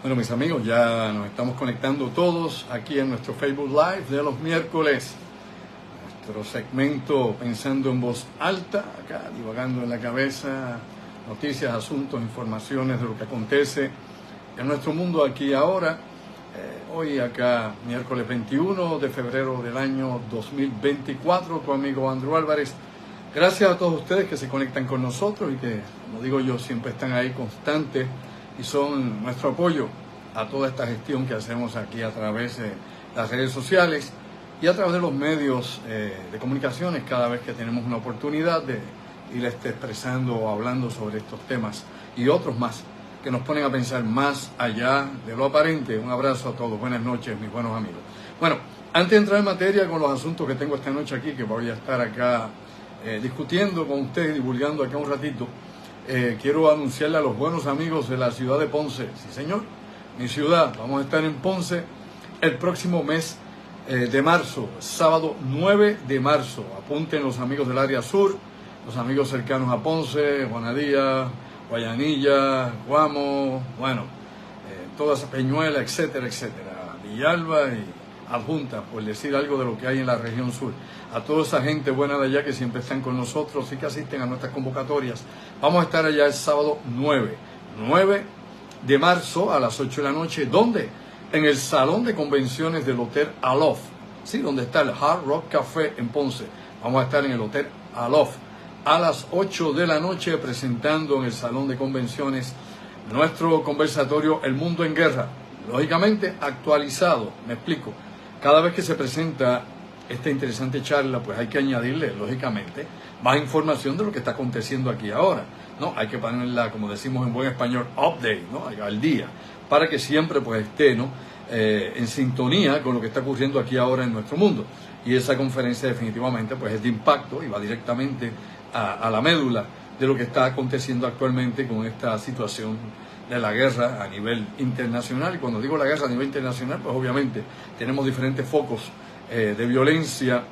Bueno, mis amigos, ya nos estamos conectando todos aquí en nuestro Facebook Live de los miércoles. Nuestro segmento Pensando en Voz Alta, acá divagando en la cabeza, noticias, asuntos, informaciones de lo que acontece en nuestro mundo aquí y ahora. Hoy acá, miércoles 21 de febrero del año 2024, tu amigo Andrew Álvarez. Gracias a todos ustedes que se conectan con nosotros y que, como digo yo, siempre están ahí constantes y son nuestro apoyo a toda esta gestión que hacemos aquí a través de las redes sociales y a través de los medios de comunicaciones cada vez que tenemos una oportunidad de ir expresando o hablando sobre estos temas y otros más que nos ponen a pensar más allá de lo aparente. Un abrazo a todos, buenas noches mis buenos amigos. Bueno, antes de entrar en materia con los asuntos que tengo esta noche aquí, que voy a estar acá discutiendo con ustedes, divulgando acá un ratito, quiero anunciarle a los buenos amigos de la ciudad de Ponce, sí señor, mi ciudad, vamos a estar en Ponce el próximo mes de marzo, sábado 9 de marzo, apunten los amigos del área sur, los amigos cercanos a Ponce, Juanadía, Guayanilla, Guamo, bueno, toda esa Peñuela, etcétera, etcétera, Villalba y Adjunta, por decir algo de lo que hay en la región sur. A toda esa gente buena de allá que siempre están con nosotros y que asisten a nuestras convocatorias. Vamos a estar allá el sábado 9 de marzo a las 8 de la noche. ¿Dónde? En el Salón de Convenciones del Hotel Aloft, ¿sí? Donde está el Hard Rock Café en Ponce. Vamos a estar en el Hotel Aloft a las 8 de la noche presentando en el Salón de Convenciones nuestro conversatorio El Mundo en Guerra. Lógicamente actualizado, me explico. Cada vez que se presenta esta interesante charla, pues hay que añadirle, lógicamente, más información de lo que está aconteciendo aquí ahora, ¿no? Hay que ponerla, como decimos en buen español, update, ¿no? Al día, para que siempre pues esté, ¿no? En sintonía con lo que está ocurriendo aquí ahora en nuestro mundo. Y esa conferencia definitivamente pues es de impacto y va directamente a la médula de lo que está aconteciendo actualmente con esta situación de la guerra a nivel internacional. Y cuando digo la guerra a nivel internacional, pues obviamente tenemos diferentes focos de violencia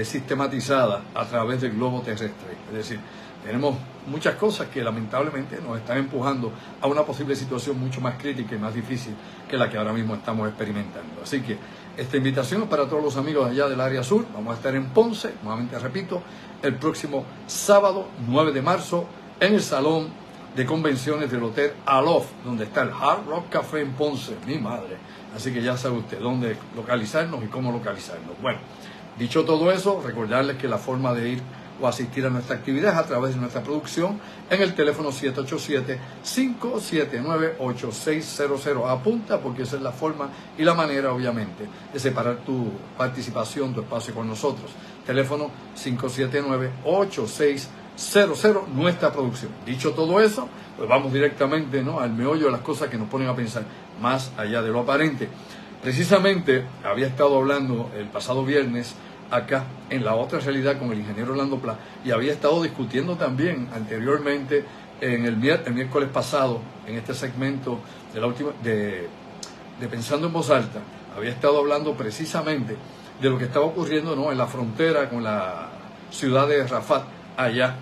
sistematizada a través del globo terrestre. Es decir, tenemos muchas cosas que lamentablemente nos están empujando a una posible situación mucho más crítica y más difícil que la que ahora mismo estamos experimentando. Así que esta invitación es para todos los amigos allá del área sur. Vamos a estar en Ponce, nuevamente repito, el próximo sábado 9 de marzo en el Salón de Convenciones del Hotel Aloft, donde está el Hard Rock Café en Ponce, mi madre. Así que ya sabe usted dónde localizarnos y cómo localizarnos. Bueno, dicho todo eso, recordarles que la forma de ir o asistir a nuestra actividad es a través de nuestra producción en el teléfono 787-579-8600. Apunta, porque esa es la forma y la manera, obviamente, de separar tu participación, tu espacio con nosotros. Teléfono 579-8600, nuestra producción. Dicho todo eso, pues vamos directamente, ¿no?, al meollo de las cosas que nos ponen a pensar más allá de lo aparente. Precisamente había estado hablando el pasado viernes acá en La Otra Realidad con el ingeniero Orlando Pla, y había estado discutiendo también anteriormente en el miércoles pasado en este segmento de Pensando en Voz Alta. Había estado hablando precisamente de lo que estaba ocurriendo, ¿no?, en la frontera con la ciudad de Rafat, allá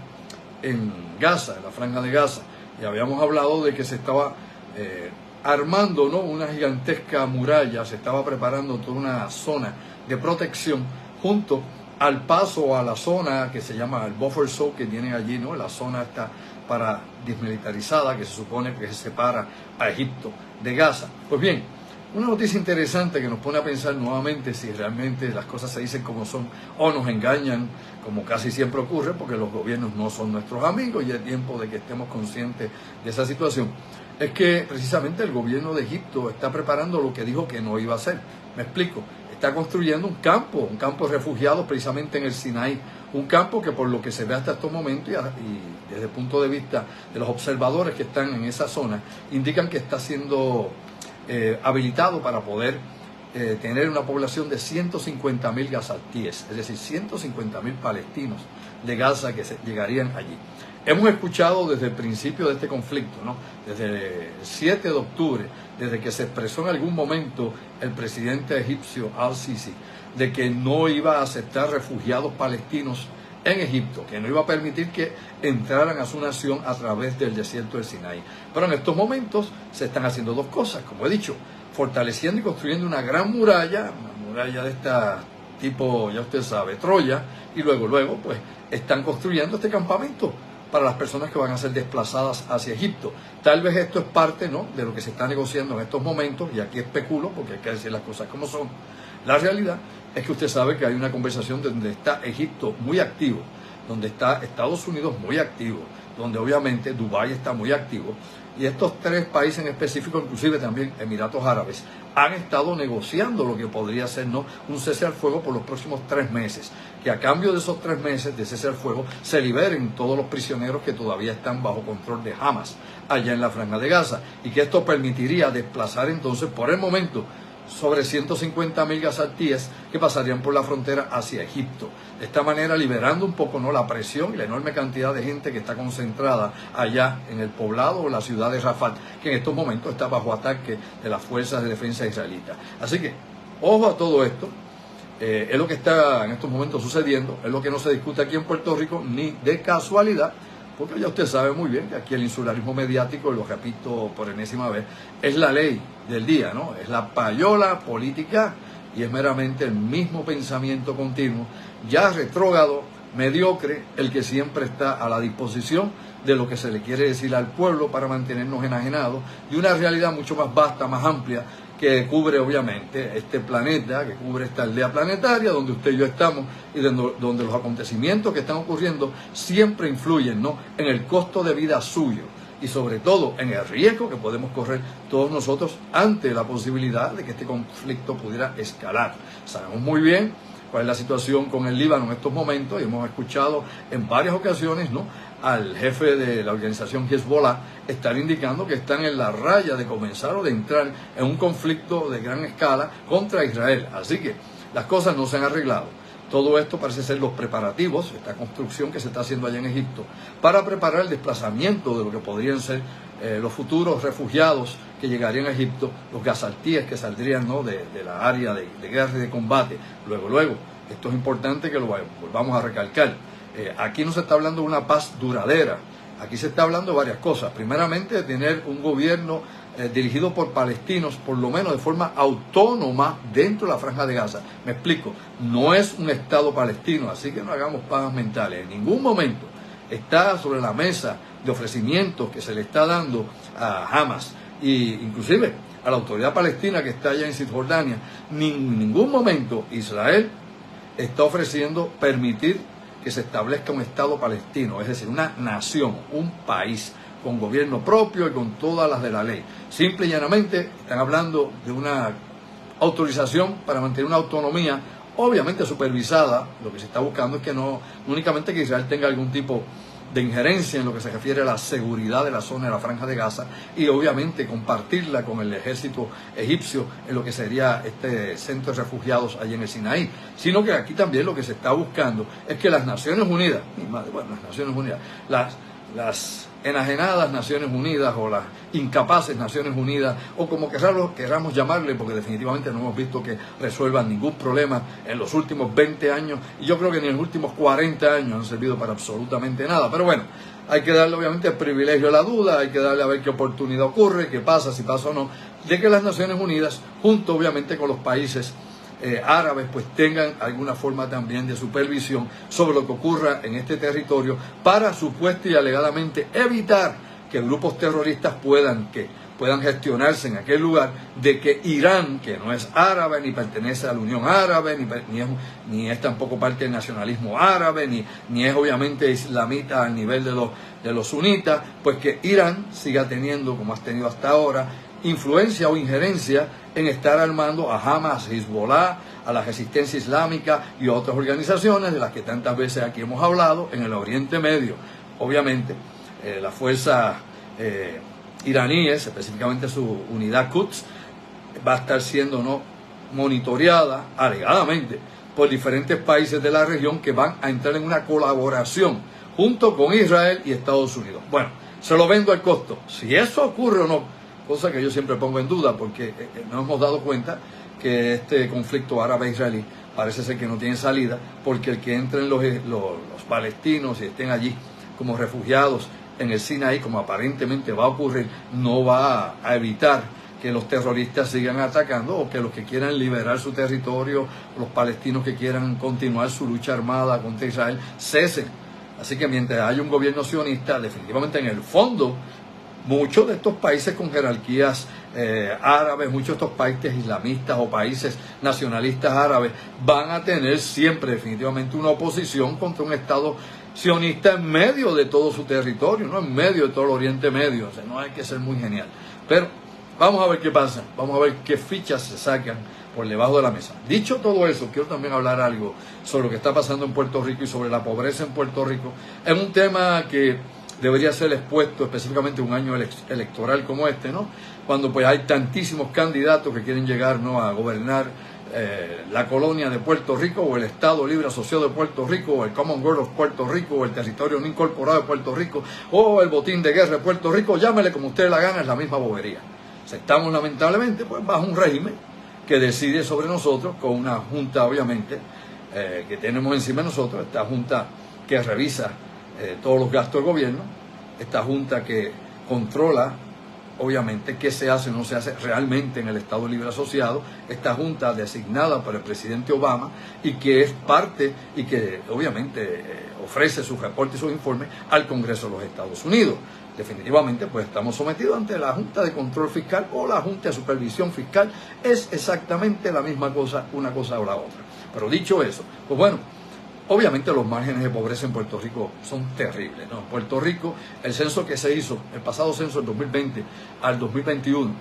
en Gaza, en la Franja de Gaza, y habíamos hablado de que se estaba armando, ¿no?, una gigantesca muralla, se estaba preparando toda una zona de protección junto al paso a la zona que se llama el buffer zone que tienen allí, ¿no?, la zona está para desmilitarizada que se supone que se separa a Egipto de Gaza. Pues bien, una noticia interesante que nos pone a pensar nuevamente si realmente las cosas se dicen como son o nos engañan, como casi siempre ocurre, porque los gobiernos no son nuestros amigos y es tiempo de que estemos conscientes de esa situación. Es que precisamente el gobierno de Egipto está preparando lo que dijo que no iba a hacer. Me explico. Está construyendo un campo de refugiados precisamente en el Sinaí, un campo que por lo que se ve hasta estos momentos y desde el punto de vista de los observadores que están en esa zona, indican que está siendo habilitado para poder tener una población de 150.000 gazatíes, es decir, 150.000 palestinos de Gaza que llegarían allí. Hemos escuchado desde el principio de este conflicto, ¿no?, desde el 7 de octubre, desde que se expresó en algún momento el presidente egipcio Al-Sisi, de que no iba a aceptar refugiados palestinos en Egipto, que no iba a permitir que entraran a su nación a través del desierto del Sinaí. Pero en estos momentos se están haciendo dos cosas, como he dicho, fortaleciendo y construyendo una gran muralla, una muralla de esta tipo, ya usted sabe, Troya, y luego, pues, están construyendo este campamento para las personas que van a ser desplazadas hacia Egipto. Tal vez esto es parte, ¿no?, de lo que se está negociando en estos momentos, y aquí especulo porque hay que decir las cosas como son. La realidad es que usted sabe que hay una conversación donde está Egipto muy activo, donde está Estados Unidos muy activo, donde obviamente Dubái está muy activo, y estos tres países en específico, inclusive también Emiratos Árabes, han estado negociando lo que podría ser, ¿no?, un cese al fuego por los próximos 3 meses, que a cambio de esos 3 meses de cese al fuego se liberen todos los prisioneros que todavía están bajo control de Hamas allá en la Franja de Gaza, y que esto permitiría desplazar entonces por el momento sobre 150.000 gazatíes que pasarían por la frontera hacia Egipto. De esta manera liberando un poco, ¿no?, la presión y la enorme cantidad de gente que está concentrada allá en el poblado o la ciudad de Rafah, que en estos momentos está bajo ataque de las fuerzas de defensa israelitas. Así que, ojo a todo esto, es lo que está en estos momentos sucediendo, es lo que no se discute aquí en Puerto Rico ni de casualidad, porque ya usted sabe muy bien que aquí el insularismo mediático, y lo repito por enésima vez, es la ley del día, ¿no? Es la payola política y es meramente el mismo pensamiento continuo, ya retrógrado, mediocre, el que siempre está a la disposición de lo que se le quiere decir al pueblo para mantenernos enajenados de una realidad mucho más vasta, más amplia, que cubre obviamente este planeta, que cubre esta aldea planetaria donde usted y yo estamos, y donde los acontecimientos que están ocurriendo siempre influyen, ¿no?, en el costo de vida suyo y sobre todo en el riesgo que podemos correr todos nosotros ante la posibilidad de que este conflicto pudiera escalar. Sabemos muy bien cuál es la situación con el Líbano en estos momentos, y hemos escuchado en varias ocasiones, ¿no?, al jefe de la organización Hezbollah estar indicando que están en la raya de comenzar o de entrar en un conflicto de gran escala contra Israel. Así que las cosas no se han arreglado. Todo esto parece ser los preparativos, esta construcción que se está haciendo allá en Egipto, para preparar el desplazamiento de lo que podrían ser los futuros refugiados que llegarían a Egipto, los gazatíes que saldrían, ¿no?, de la área de guerra y de combate. Luego, esto es importante que lo volvamos a recalcar. Aquí no se está hablando de una paz duradera, aquí se está hablando de varias cosas. Primeramente, de tener un gobierno dirigido por palestinos, por lo menos de forma autónoma dentro de la Franja de Gaza. Me explico, no es un Estado palestino, así que no hagamos pajas mentales. En ningún momento está sobre la mesa de ofrecimientos que se le está dando a Hamas e inclusive a la autoridad palestina que está allá en Cisjordania. En ningún momento Israel está ofreciendo permitir que se establezca un Estado palestino, es decir, una nación, un país con gobierno propio y con todas las de la ley. Simple y llanamente están hablando de una autorización para mantener una autonomía, obviamente supervisada. Lo que se está buscando es que no únicamente que Israel tenga algún tipo de injerencia en lo que se refiere a la seguridad de la zona de la Franja de Gaza, y obviamente compartirla con el ejército egipcio en lo que sería este centro de refugiados allí en el Sinaí, sino que aquí también lo que se está buscando es que las Naciones Unidas, las Naciones Unidas, las enajenadas Naciones Unidas o las incapaces Naciones Unidas, o como queramos llamarle, porque definitivamente no hemos visto que resuelvan ningún problema en los últimos 20 años, y yo creo que ni en los últimos 40 años han servido para absolutamente nada. Pero bueno, hay que darle obviamente el privilegio a la duda, hay que darle a ver qué oportunidad ocurre, qué pasa, si pasa o no, de que las Naciones Unidas, junto obviamente con los países árabes, pues tengan alguna forma también de supervisión sobre lo que ocurra en este territorio, para supuesta y alegadamente evitar que grupos terroristas puedan gestionarse en aquel lugar, de que Irán, que no es árabe, ni pertenece a la Unión Árabe, ni es tampoco parte del nacionalismo árabe, ni es obviamente islamita al nivel de los sunitas, pues que Irán siga teniendo, como has tenido hasta ahora, influencia o injerencia en estar armando a Hamas, Hezbollah, a la resistencia islámica y a otras organizaciones de las que tantas veces aquí hemos hablado en el Oriente Medio. Obviamente, las fuerzas iraníes, específicamente su unidad Quds, va a estar siendo monitoreada alegadamente por diferentes países de la región que van a entrar en una colaboración junto con Israel y Estados Unidos. Bueno, se lo vendo al costo. Si eso ocurre o no, cosa que yo siempre pongo en duda, porque nos hemos dado cuenta que este conflicto árabe-israelí parece ser que no tienen salida, porque el que entren los palestinos y estén allí como refugiados en el Sinaí, como aparentemente va a ocurrir, no va a evitar que los terroristas sigan atacando, o que los que quieran liberar su territorio, los palestinos que quieran continuar su lucha armada contra Israel, cesen. Así que mientras haya un gobierno sionista, definitivamente en el fondo, muchos de estos países con jerarquías árabes, muchos de estos países islamistas o países nacionalistas árabes van a tener siempre definitivamente una oposición contra un Estado sionista en medio de todo su territorio, no en medio de todo el Oriente Medio. O sea, no hay que ser muy genial. Pero vamos a ver qué pasa, vamos a ver qué fichas se sacan por debajo de la mesa. Dicho todo eso, quiero también hablar algo sobre lo que está pasando en Puerto Rico y sobre la pobreza en Puerto Rico. Es un tema que debería ser expuesto específicamente en un año electoral como este, ¿no? Cuando pues hay tantísimos candidatos que quieren llegar, ¿no?, a gobernar la colonia de Puerto Rico, o el Estado Libre Asociado de Puerto Rico, o el Commonwealth of Puerto Rico, o el territorio no incorporado de Puerto Rico, o el botín de guerra de Puerto Rico, llámele como ustedes la gana, es la misma bobería. O sea, estamos lamentablemente pues bajo un régimen que decide sobre nosotros, con una junta obviamente que tenemos encima de nosotros, esta junta que revisa todos los gastos del gobierno, esta junta que controla obviamente qué se hace o no se hace realmente en el Estado Libre Asociado, esta junta designada por el presidente Obama y que es parte y que obviamente ofrece sus reportes y sus informes al Congreso de los Estados Unidos. Definitivamente pues estamos sometidos ante la Junta de Control Fiscal o la Junta de Supervisión Fiscal. Es exactamente la misma cosa, una cosa o la otra. Pero dicho eso, pues bueno, obviamente los márgenes de pobreza en Puerto Rico son terribles, ¿no? Puerto Rico, el censo que se hizo, el pasado censo del 2020 al 2021,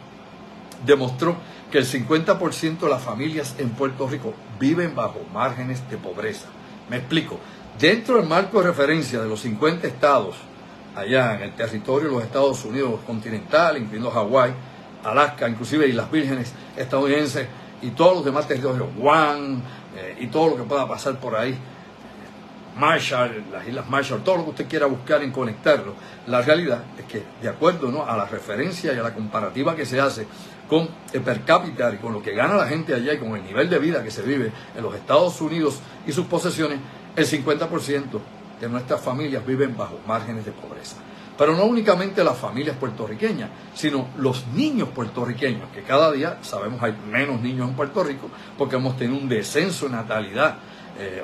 demostró que el 50% de las familias en Puerto Rico viven bajo márgenes de pobreza. Me explico. Dentro del marco de referencia de los 50 estados, allá en el territorio de los Estados Unidos continental, incluyendo Hawái, Alaska, inclusive Islas Vírgenes estadounidenses y todos los demás territorios, Guam y todo lo que pueda pasar por ahí, Marshall, las Islas Marshall, todo lo que usted quiera buscar en conectarlo. La realidad es que, de acuerdo, ¿no?, a la referencia y a la comparativa que se hace con el per cápita y con lo que gana la gente allá y con el nivel de vida que se vive en los Estados Unidos y sus posesiones, el 50% de nuestras familias viven bajo márgenes de pobreza. Pero no únicamente las familias puertorriqueñas, sino los niños puertorriqueños, que cada día sabemos hay menos niños en Puerto Rico porque hemos tenido un descenso en natalidad,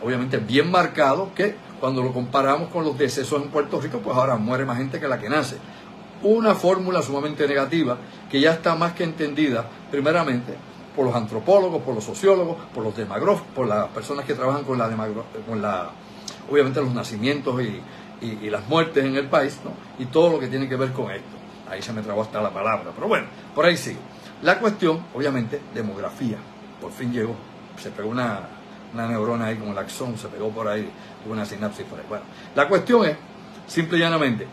obviamente bien marcado, que cuando lo comparamos con los decesos en Puerto Rico, pues ahora muere más gente que la que nace. Una fórmula sumamente negativa que ya está más que entendida, primeramente, por los antropólogos, por los sociólogos, por los demógrafos, por las personas que trabajan con obviamente los nacimientos y las muertes en el país, ¿no?, y todo lo que tiene que ver con esto. Ahí se me trabó hasta la palabra, pero bueno, por ahí sigue. La cuestión, obviamente, demografía. Por fin llegó, se pegó una neurona ahí como el axón, se pegó por ahí, hubo una sinapsis por ahí. Bueno, la cuestión es, simple y llanamente,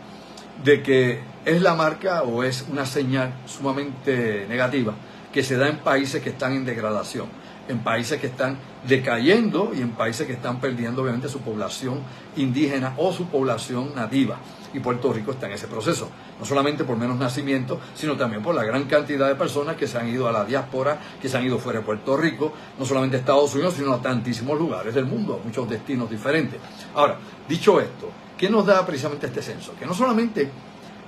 de que es la marca o es una señal sumamente negativa que se da en países que están en degradación, en países que están decayendo y en países que están perdiendo obviamente su población indígena o su población nativa. Y Puerto Rico está en ese proceso, no solamente por menos nacimientos, sino también por la gran cantidad de personas que se han ido a la diáspora, que se han ido fuera de Puerto Rico, no solamente a Estados Unidos, sino a tantísimos lugares del mundo, a muchos destinos diferentes. Ahora, dicho esto, ¿qué nos da precisamente este censo? Que no solamente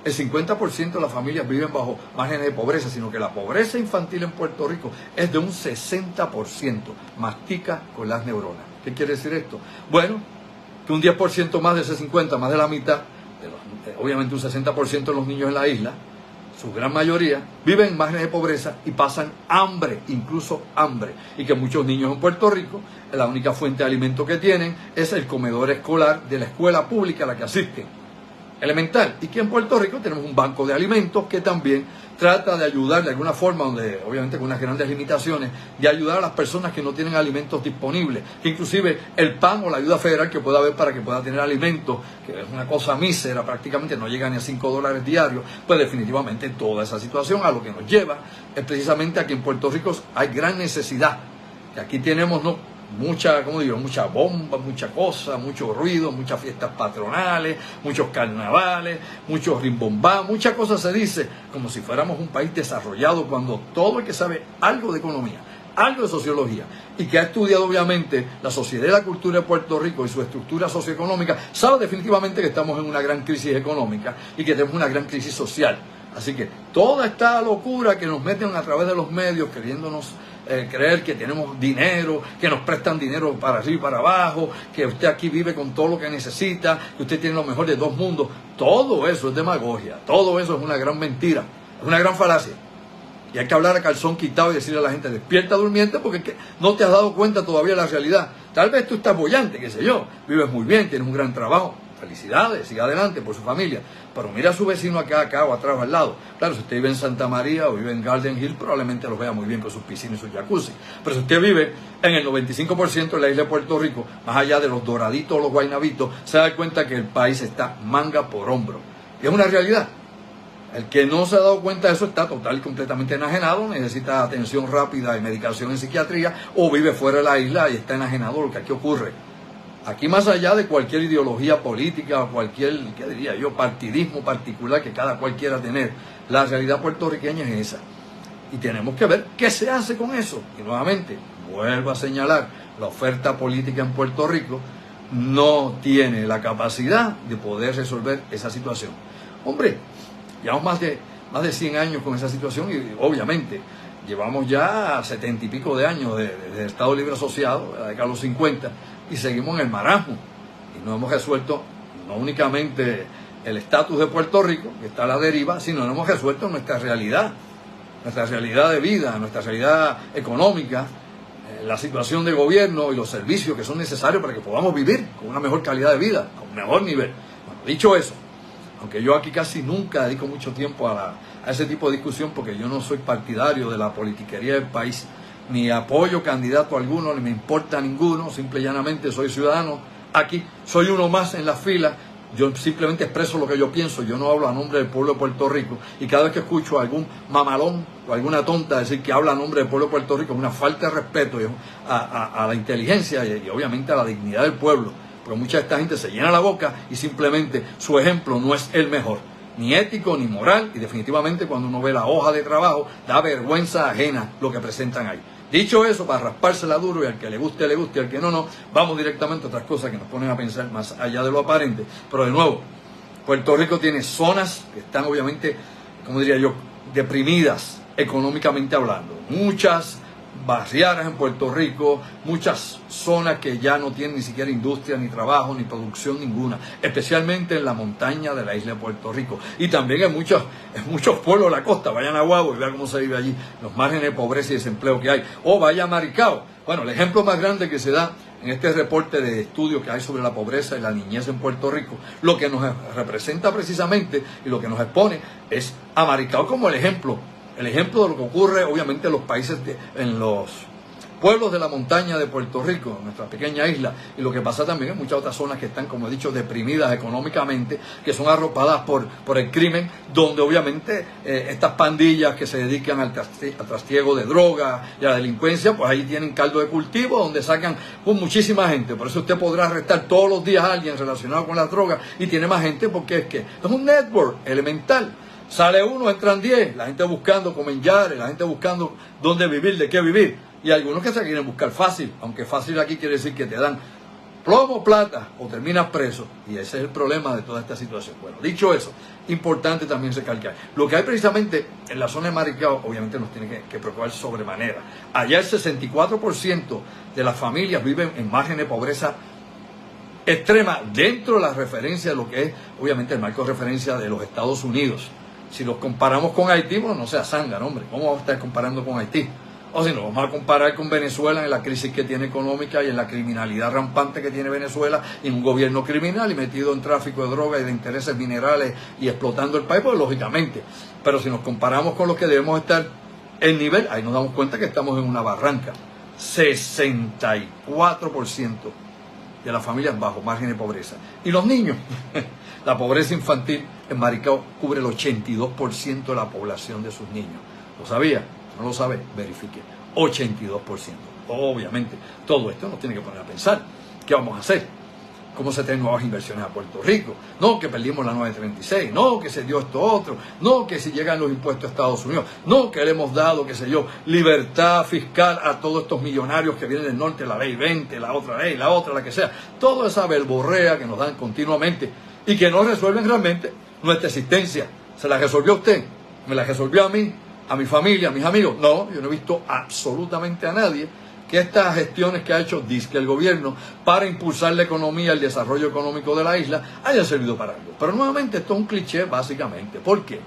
el 50% de las familias viven bajo márgenes de pobreza, sino que la pobreza infantil en Puerto Rico es de un 60%, mastica con las neuronas. ¿Qué quiere decir esto? Bueno, que un 10% más de ese 50%, más de la mitad, obviamente un 60% de los niños en la isla, su gran mayoría, viven en márgenes de pobreza y pasan hambre, incluso hambre. Y que muchos niños en Puerto Rico, la única fuente de alimento que tienen es el comedor escolar de la escuela pública a la que asisten, elemental. Y que en Puerto Rico tenemos un banco de alimentos que también trata de ayudar de alguna forma, donde obviamente con unas grandes limitaciones, de ayudar a las personas que no tienen alimentos disponibles, que inclusive el PAN o la ayuda federal que pueda haber para que pueda tener alimentos, que es una cosa mísera, prácticamente no llega ni a $5 diarios, pues definitivamente toda esa situación a lo que nos lleva es precisamente a que en Puerto Rico hay gran necesidad, que aquí tenemos mucha bomba, mucha cosa, mucho ruido, muchas fiestas patronales, muchos carnavales, muchos rimbombá, muchas cosas se dice como si fuéramos un país desarrollado, cuando todo el que sabe algo de economía, algo de sociología y que ha estudiado obviamente la sociedad y la cultura de Puerto Rico y su estructura socioeconómica, sabe definitivamente que estamos en una gran crisis económica y que tenemos una gran crisis social. Así que toda esta locura que nos meten a través de los medios queriéndonos creer que tenemos dinero, que nos prestan dinero para arriba y para abajo, que usted aquí vive con todo lo que necesita, que usted tiene lo mejor de dos mundos, todo eso es demagogia, todo eso es una gran mentira, es una gran falacia. Y hay que hablar a calzón quitado y decirle a la gente, despierta durmiente porque es que no te has dado cuenta todavía de la realidad. Tal vez tú estás bollante, qué sé yo, vives muy bien, tienes un gran trabajo, felicidades, siga adelante por su familia. Pero mira a su vecino acá o atrás o al lado. Claro, si usted vive en Santa María o vive en Garden Hill, probablemente los vea muy bien con sus piscinas y sus jacuzzi. Pero si usted vive en el 95% de la isla de Puerto Rico, más allá de los doraditos o los guaynabitos, se da cuenta que el país está manga por hombro. Y es una realidad. El que no se ha dado cuenta de eso está total y completamente enajenado, necesita atención rápida y medicación en psiquiatría, o vive fuera de la isla y está enajenado de lo que aquí ocurre. Aquí, más allá de cualquier ideología política o cualquier, ¿qué diría yo?, partidismo particular que cada cual quiera tener, la realidad puertorriqueña es esa. Y tenemos que ver qué se hace con eso. Y nuevamente, vuelvo a señalar, la oferta política en Puerto Rico no tiene la capacidad de poder resolver esa situación. Hombre, llevamos más de 100 años con esa situación y obviamente llevamos ya 70 y pico de años de Estado Libre Asociado, de la década de los 50, y seguimos en el marasmo. Y no hemos resuelto no únicamente el estatus de Puerto Rico, que está a la deriva, sino no hemos resuelto nuestra realidad de vida, nuestra realidad económica, la situación de gobierno y los servicios que son necesarios para que podamos vivir con una mejor calidad de vida, con un mejor nivel. Bueno, dicho eso, aunque yo aquí casi nunca dedico mucho tiempo a ese tipo de discusión, porque yo no soy partidario de la politiquería del país, ni apoyo candidato alguno, ni me importa ninguno, simple y llanamente soy ciudadano, aquí soy uno más en la fila, yo simplemente expreso lo que yo pienso, yo no hablo a nombre del pueblo de Puerto Rico, y cada vez que escucho a algún mamalón o alguna tonta decir que habla a nombre del pueblo de Puerto Rico, es una falta de respeto a la inteligencia y obviamente a la dignidad del pueblo, porque mucha de esta gente se llena la boca y simplemente su ejemplo no es el mejor, ni ético ni moral, y definitivamente cuando uno ve la hoja de trabajo da vergüenza ajena lo que presentan ahí. Dicho eso, para raspársela duro y al que le guste, y al que no, vamos directamente a otras cosas que nos ponen a pensar más allá de lo aparente. Pero de nuevo, Puerto Rico tiene zonas que están obviamente, como diría yo, deprimidas económicamente hablando. Muchas barriadas en Puerto Rico, muchas zonas que ya no tienen ni siquiera industria, ni trabajo, ni producción ninguna, especialmente en la montaña de la isla de Puerto Rico. Y también en muchos pueblos de la costa. Vayan a Guabo y vean cómo se vive allí, los márgenes de pobreza y desempleo que hay. O vaya a Maricao. Bueno, el ejemplo más grande que se da en este reporte de estudio que hay sobre la pobreza y la niñez en Puerto Rico, lo que nos representa precisamente y lo que nos expone es a Maricao como el ejemplo de lo que ocurre obviamente en los países, en los pueblos de la montaña de Puerto Rico, nuestra pequeña isla, y lo que pasa también en muchas otras zonas que están, como he dicho, deprimidas económicamente, que son arropadas por el crimen, donde obviamente estas pandillas que se dedican al trastiego de droga y a la delincuencia, pues ahí tienen caldo de cultivo, donde sacan muchísima gente. Por eso usted podrá arrestar todos los días a alguien relacionado con las drogas y tiene más gente porque es un network elemental. Sale uno, entran 10, la gente buscando comenyares, la gente buscando dónde vivir, de qué vivir. Y algunos que se quieren buscar fácil, aunque fácil aquí quiere decir que te dan plomo, plata o terminas preso. Y ese es el problema de toda esta situación. Bueno, dicho eso, importante también recalcar. Lo que hay precisamente en la zona de Maricao, obviamente nos tiene que preocupar sobremanera. Allá el 64% de las familias viven en margen de pobreza extrema dentro de la referencia de lo que es, obviamente, el marco de referencia de los Estados Unidos. Si los comparamos con Haití, bueno, no sea zángano, hombre. ¿Cómo vamos a estar comparando con Haití? O si nos vamos a comparar con Venezuela en la crisis que tiene económica y en la criminalidad rampante que tiene Venezuela y en un gobierno criminal y metido en tráfico de drogas y de intereses minerales y explotando el país, pues lógicamente. Pero si nos comparamos con los que debemos estar en nivel, ahí nos damos cuenta que estamos en una barranca. 64% de las familias bajo margen de pobreza. Y los niños, la pobreza infantil en Maricao cubre el 82% de la población de sus niños. ¿Lo sabía? ¿No lo sabe? Verifique. 82%. Obviamente, todo esto nos tiene que poner a pensar. ¿Qué vamos a hacer? cómo se traen nuevas inversiones a Puerto Rico, no que perdimos la 936, no que se dio esto otro, no que si llegan los impuestos a Estados Unidos, no que le hemos dado, qué sé yo, libertad fiscal a todos estos millonarios que vienen del norte, la ley 20, la otra ley, la otra, la que sea, toda esa verborrea que nos dan continuamente y que no resuelven realmente nuestra existencia. ¿Se la resolvió a usted? ¿Me la resolvió a mí? ¿A mi familia? ¿A mis amigos? No, yo no he visto absolutamente a nadie que estas gestiones que ha hecho dizque el gobierno para impulsar la economía, el desarrollo económico de la isla, hayan servido para algo. Pero nuevamente esto es un cliché básicamente. ¿Por qué?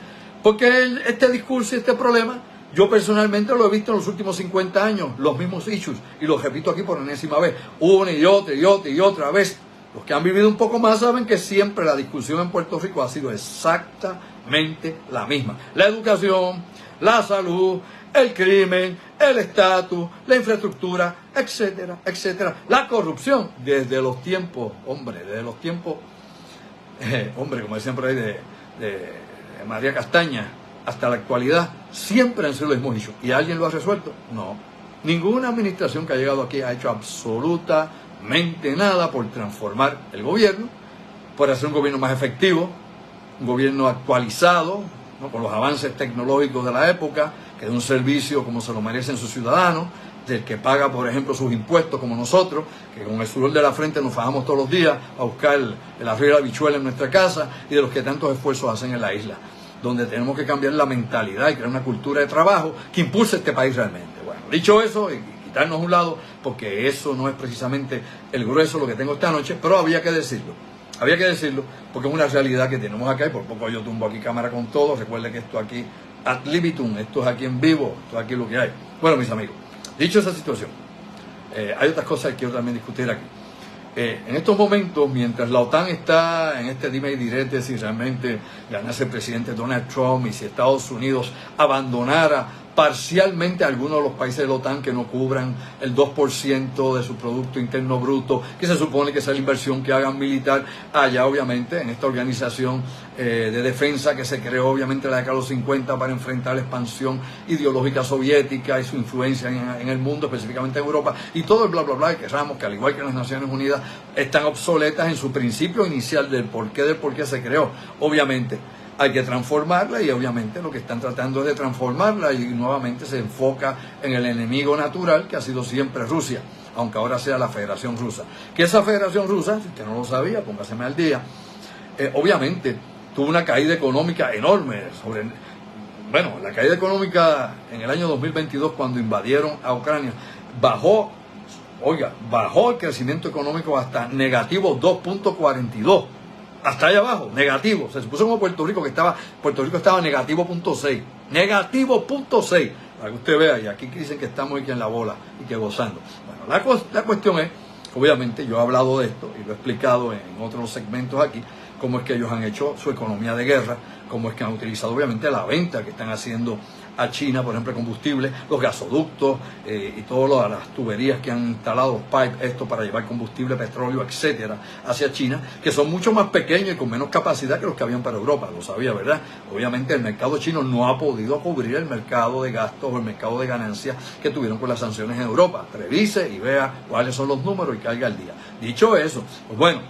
Porque este discurso y este problema, yo personalmente lo he visto en los últimos 50 años, los mismos issues, y lo repito aquí por enésima vez, una y otra y otra y otra vez. Los que han vivido un poco más saben que siempre la discusión en Puerto Rico ha sido exactamente la misma. La educación, la salud, el crimen, el estatus, la infraestructura, etcétera, etcétera. La corrupción, desde los tiempos, como decían por ahí, de María Castaña, hasta la actualidad, siempre han sido los mismos hechos. ¿Y alguien lo ha resuelto? No. Ninguna administración que ha llegado aquí ha hecho absolutamente nada por transformar el gobierno, por hacer un gobierno más efectivo, un gobierno actualizado, ¿no?, con los avances tecnológicos de la época, que dé un servicio como se lo merecen sus ciudadanos, del que paga, por ejemplo, sus impuestos como nosotros, que con el sudor de la frente nos fajamos todos los días a buscar el arroz y la habichuela en nuestra casa, y de los que tantos esfuerzos hacen en la isla, donde tenemos que cambiar la mentalidad y crear una cultura de trabajo que impulse este país realmente. Bueno, dicho eso, y quitarnos a un lado, porque eso no es precisamente el grueso de lo que tengo esta noche, pero había que decirlo. Había que decirlo porque es una realidad que tenemos acá y por poco yo tumbo aquí cámara con todo. Recuerde que esto aquí ad libitum, esto es aquí en vivo, esto es aquí lo que hay. Bueno, mis amigos, dicho esa situación, hay otras cosas que quiero también discutir aquí. En estos momentos, mientras la OTAN está en este dime y direte si realmente ganase el presidente Donald Trump y si Estados Unidos abandonara parcialmente a algunos de los países de la OTAN que no cubran el 2% de su Producto Interno Bruto, que se supone que es la inversión que hagan militar allá, obviamente, en esta organización de defensa que se creó, obviamente, en la década de los 50 para enfrentar la expansión ideológica soviética y su influencia en el mundo, específicamente en Europa, y todo el bla, bla, bla, que querramos que, al igual que las Naciones Unidas, están obsoletas en su principio inicial del por qué se creó. Obviamente, hay que transformarla y obviamente lo que están tratando es de transformarla y nuevamente se enfoca en el enemigo natural que ha sido siempre Rusia, aunque ahora sea la Federación Rusa. Que esa Federación Rusa, si usted no lo sabía, póngaseme al día, obviamente tuvo una caída económica enorme. La caída económica en el año 2022 cuando invadieron a Ucrania bajó el crecimiento económico hasta negativo 2.42. Hasta allá abajo, negativo. Se puso como Puerto Rico estaba negativo 0.6. Negativo 0.6. Para que usted vea, y aquí dicen que estamos aquí en la bola y que gozando. Bueno, la cuestión es, obviamente, yo he hablado de esto y lo he explicado en otros segmentos aquí, cómo es que ellos han hecho su economía de guerra, cómo es que han utilizado, obviamente, la venta que están haciendo a China, por ejemplo, combustible, los gasoductos y todas las tuberías que han instalado, los pipes, esto para llevar combustible, petróleo, etcétera, hacia China, que son mucho más pequeños y con menos capacidad que los que habían para Europa, lo sabía, ¿verdad? Obviamente el mercado chino no ha podido cubrir el mercado de gastos o el mercado de ganancias que tuvieron con las sanciones en Europa. Revise y vea cuáles son los números y caiga al día. Dicho eso, pues bueno,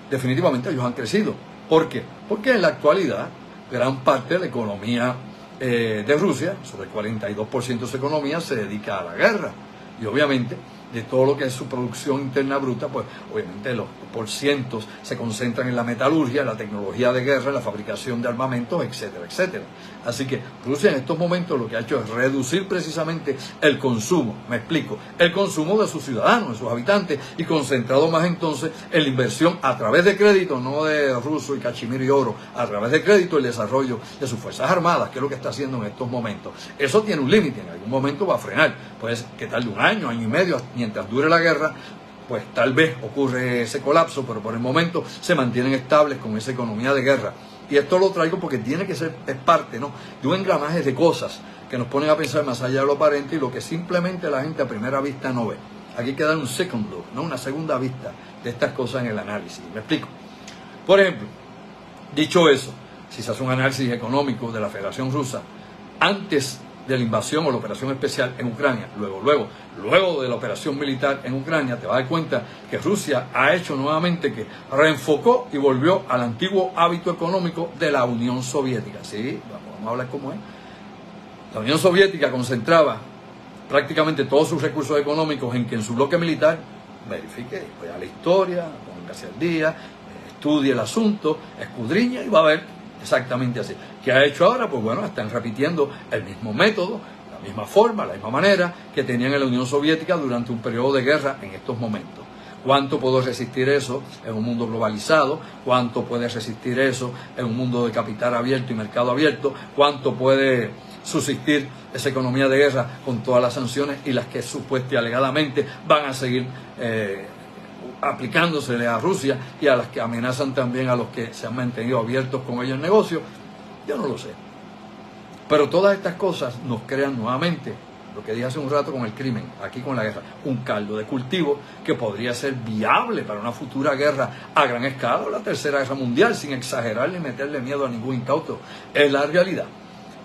definitivamente ellos han crecido. ¿Por qué? Porque en la actualidad gran parte de la economía de Rusia, sobre el 42% de su economía, se dedica a la guerra. Y obviamente, de todo lo que es su producción interna bruta, pues obviamente los porcientos se concentran en la metalurgia, la tecnología de guerra, la fabricación de armamentos, etcétera, etcétera. Así que Rusia en estos momentos lo que ha hecho es reducir precisamente el consumo, me explico, el consumo de sus ciudadanos, de sus habitantes, y concentrado más entonces en la inversión a través de crédito, no de ruso y cachimiro y oro, a través de crédito el desarrollo de sus fuerzas armadas, que es lo que está haciendo en estos momentos. Eso tiene un límite, en algún momento va a frenar, pues que tarde un año, año y medio, mientras dure la guerra, pues tal vez ocurre ese colapso, pero por el momento se mantienen estables con esa economía de guerra. Y esto lo traigo porque tiene que ser, es parte, ¿no?, de un engranaje de cosas que nos ponen a pensar más allá de lo aparente y lo que simplemente la gente a primera vista no ve. Aquí hay que dar un second look, ¿no?, una segunda vista de estas cosas en el análisis. ¿Me explico? Por ejemplo, dicho eso, si se hace un análisis económico de la Federación Rusa, antes de la invasión o la operación especial en Ucrania, luego de la operación militar en Ucrania, te vas a dar cuenta que Rusia ha hecho nuevamente que reenfocó y volvió al antiguo hábito económico de la Unión Soviética. Sí, vamos a hablar cómo es. La Unión Soviética concentraba prácticamente todos sus recursos económicos en que en su bloque militar verifique, vaya la historia, póngase al día, estudie el asunto, escudriña y va a ver exactamente así. ¿Qué ha hecho ahora? Pues bueno, están repitiendo el mismo método, la misma forma, la misma manera que tenían en la Unión Soviética durante un periodo de guerra en estos momentos. ¿Cuánto puede resistir eso en un mundo globalizado? ¿Cuánto puede resistir eso en un mundo de capital abierto y mercado abierto? ¿Cuánto puede subsistir esa economía de guerra con todas las sanciones y las que supuestamente y alegadamente van a seguir aplicándosele a Rusia y a las que amenazan también a los que se han mantenido abiertos con ellos el negocio? Yo no lo sé. Pero todas estas cosas nos crean nuevamente, lo que dije hace un rato con el crimen, aquí con la guerra, un caldo de cultivo que podría ser viable para una futura guerra a gran escala o la tercera guerra mundial, sin exagerar ni meterle miedo a ningún incauto. Es la realidad.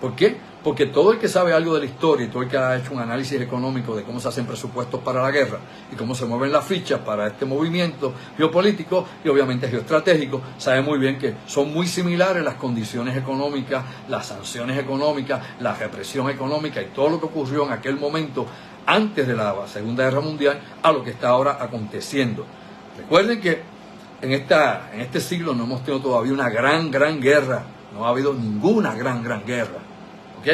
¿Por qué? Porque todo el que sabe algo de la historia y todo el que ha hecho un análisis económico de cómo se hacen presupuestos para la guerra y cómo se mueven las fichas para este movimiento geopolítico y obviamente geoestratégico, sabe muy bien que son muy similares las condiciones económicas, las sanciones económicas, la represión económica y todo lo que ocurrió en aquel momento antes de la Segunda Guerra Mundial a lo que está ahora aconteciendo. Recuerden que en este siglo no hemos tenido todavía una gran guerra. No ha habido ninguna gran guerra, ¿ok?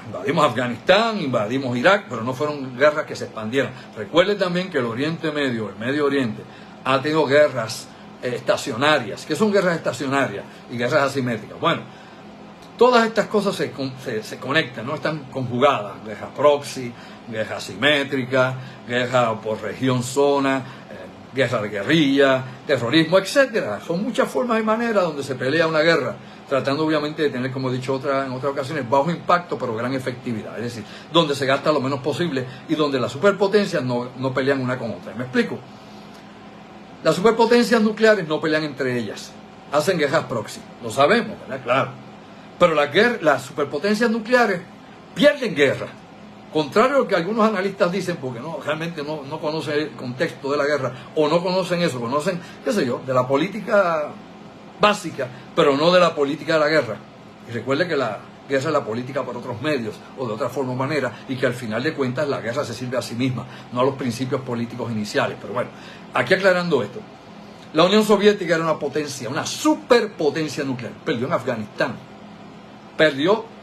Invadimos Afganistán, invadimos Irak, pero no fueron guerras que se expandieron. Recuerden también que el Oriente Medio, el Medio Oriente, ha tenido guerras estacionarias. ¿Qué son guerras estacionarias y guerras asimétricas? Bueno, todas estas cosas se conectan, ¿no? Están conjugadas. Guerra proxy, guerra asimétrica, guerra por región, zona, guerra de guerrilla, terrorismo, etcétera. Son muchas formas y maneras donde se pelea una guerra, tratando obviamente de tener, como he dicho en otras ocasiones, bajo impacto pero gran efectividad. Es decir, donde se gasta lo menos posible y donde las superpotencias no pelean una con otra. ¿Me explico? Las superpotencias nucleares no pelean entre ellas, hacen guerras proxy. Lo sabemos, ¿verdad? Claro. Pero las superpotencias nucleares pierden guerra. Contrario a lo que algunos analistas dicen, porque realmente no conocen el contexto de la guerra, o no conocen eso, conocen, qué sé yo, de la política básica, pero no de la política de la guerra. Y recuerde que la guerra es la política por otros medios, o de otra forma o manera, y que al final de cuentas la guerra se sirve a sí misma, no a los principios políticos iniciales. Pero bueno, aquí aclarando esto, la Unión Soviética era una potencia, una superpotencia nuclear. Perdió en Afganistán, perdió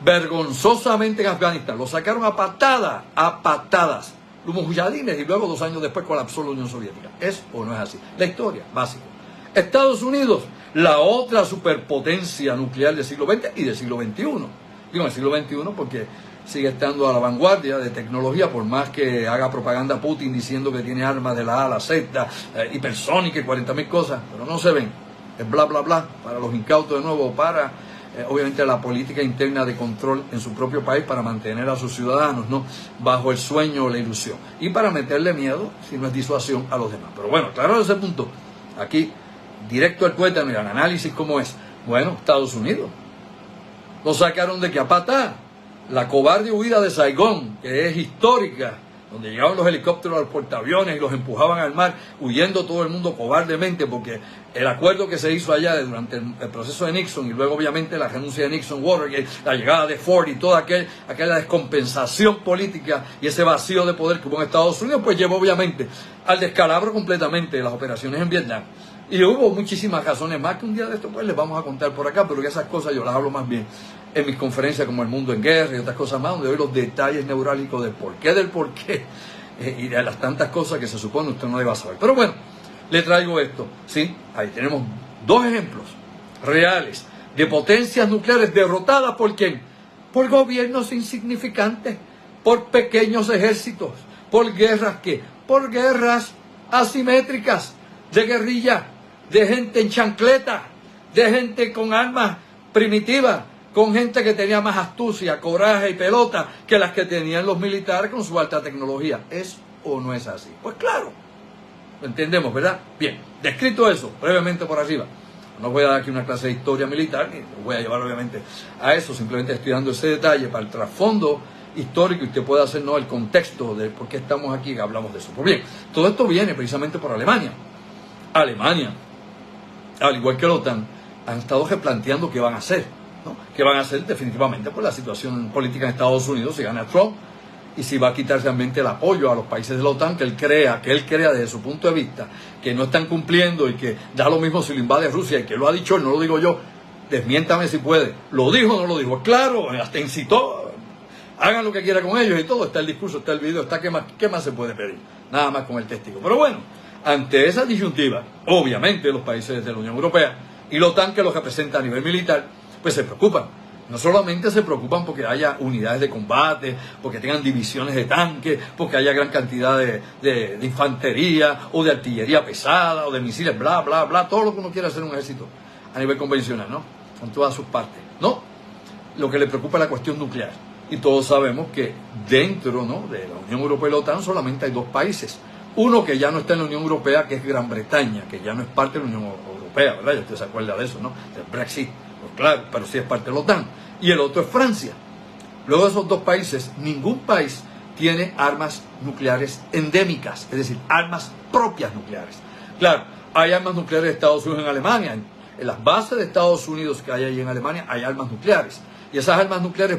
vergonzosamente en Afganistán, lo sacaron a patadas los mujahidines y luego 2 años después colapsó la Unión Soviética. ¿Es o no es así? La historia, básico. Estados Unidos, la otra superpotencia nuclear del siglo XX y del siglo XXI. Digo del siglo XXI porque sigue estando a la vanguardia de tecnología, por más que haga propaganda Putin diciendo que tiene armas de la A a la Z, hipersónica y 40.000 cosas, pero no se ven. Es bla bla bla para los incautos de nuevo, para obviamente la política interna de control en su propio país para mantener a sus ciudadanos, ¿no?, bajo el sueño o la ilusión, y para meterle miedo, si no es disuasión, a los demás. Pero bueno, claro, ese punto, aquí, directo al tuétano y al análisis como es. Bueno, Estados Unidos lo sacaron de que a patada. La cobarde huida de Saigón, que es histórica, donde llegaban los helicópteros a los portaaviones y los empujaban al mar, huyendo todo el mundo cobardemente, porque el acuerdo que se hizo allá durante el proceso de Nixon, y luego obviamente la renuncia de Nixon, Watergate, la llegada de Ford y toda aquella descompensación política y ese vacío de poder que hubo en Estados Unidos, pues llevó obviamente al descalabro completamente de las operaciones en Vietnam. Y hubo muchísimas razones más que un día de esto pues les vamos a contar por acá, pero que esas cosas yo las hablo más bien en mis conferencias como El Mundo en Guerra y otras cosas más, donde doy los detalles neurálgicos del porqué y de las tantas cosas que se supone usted no deba saber. Pero bueno, le traigo esto, ¿sí? Ahí tenemos 2 ejemplos reales de potencias nucleares derrotadas. ¿Por quién? Por gobiernos insignificantes, por pequeños ejércitos, por guerras, ¿qué? Por guerras asimétricas, de guerrilla, de gente en chancleta, de gente con armas primitivas, con gente que tenía más astucia, coraje y pelota que las que tenían los militares con su alta tecnología. ¿Es o no es así? Pues claro, lo entendemos, ¿verdad? Bien, descrito eso, brevemente por arriba. No voy a dar aquí una clase de historia militar, ni lo voy a llevar obviamente a eso, simplemente estoy dando ese detalle para el trasfondo histórico y usted puede hacernos el contexto de por qué estamos aquí y hablamos de eso. Pues bien, todo esto viene precisamente por Alemania. Alemania, al igual que la OTAN, han estado replanteando qué van a hacer, ¿no? ¿Qué van a hacer definitivamente por la situación política en Estados Unidos si gana Trump? Y si va a quitar realmente el apoyo a los países de la OTAN que él crea desde su punto de vista que no están cumpliendo y que da lo mismo si lo invade Rusia, y que lo ha dicho él, no lo digo yo, desmiéntame si puede, lo dijo o no lo dijo, claro, hasta incitó, hagan lo que quieran con ellos y todo, está el discurso, está el video, está qué más se puede pedir, nada más con el testigo. Pero bueno, ante esa disyuntiva, obviamente los países de la Unión Europea y la OTAN, que los representa a nivel militar, pues se preocupan. No solamente se preocupan porque haya unidades de combate, porque tengan divisiones de tanques, porque haya gran cantidad de infantería o de artillería pesada o de misiles, bla, bla, bla, todo lo que uno quiera hacer en un ejército a nivel convencional, ¿no? Con todas sus partes. No, lo que le preocupa es la cuestión nuclear. Y todos sabemos que dentro, ¿no?, de la Unión Europea y la OTAN solamente hay dos países. Uno que ya no está en la Unión Europea, que es Gran Bretaña, que ya no es parte de la Unión Europea, ¿verdad? Ya usted se acuerda de eso, ¿no? Del Brexit. Pues claro, pero sí es parte de la OTAN. Y el otro es Francia. Luego de esos dos países, ningún país tiene armas nucleares endémicas, es decir, armas propias nucleares. Claro, hay armas nucleares de Estados Unidos en Alemania. En las bases de Estados Unidos que hay ahí en Alemania hay armas nucleares. Y esas armas nucleares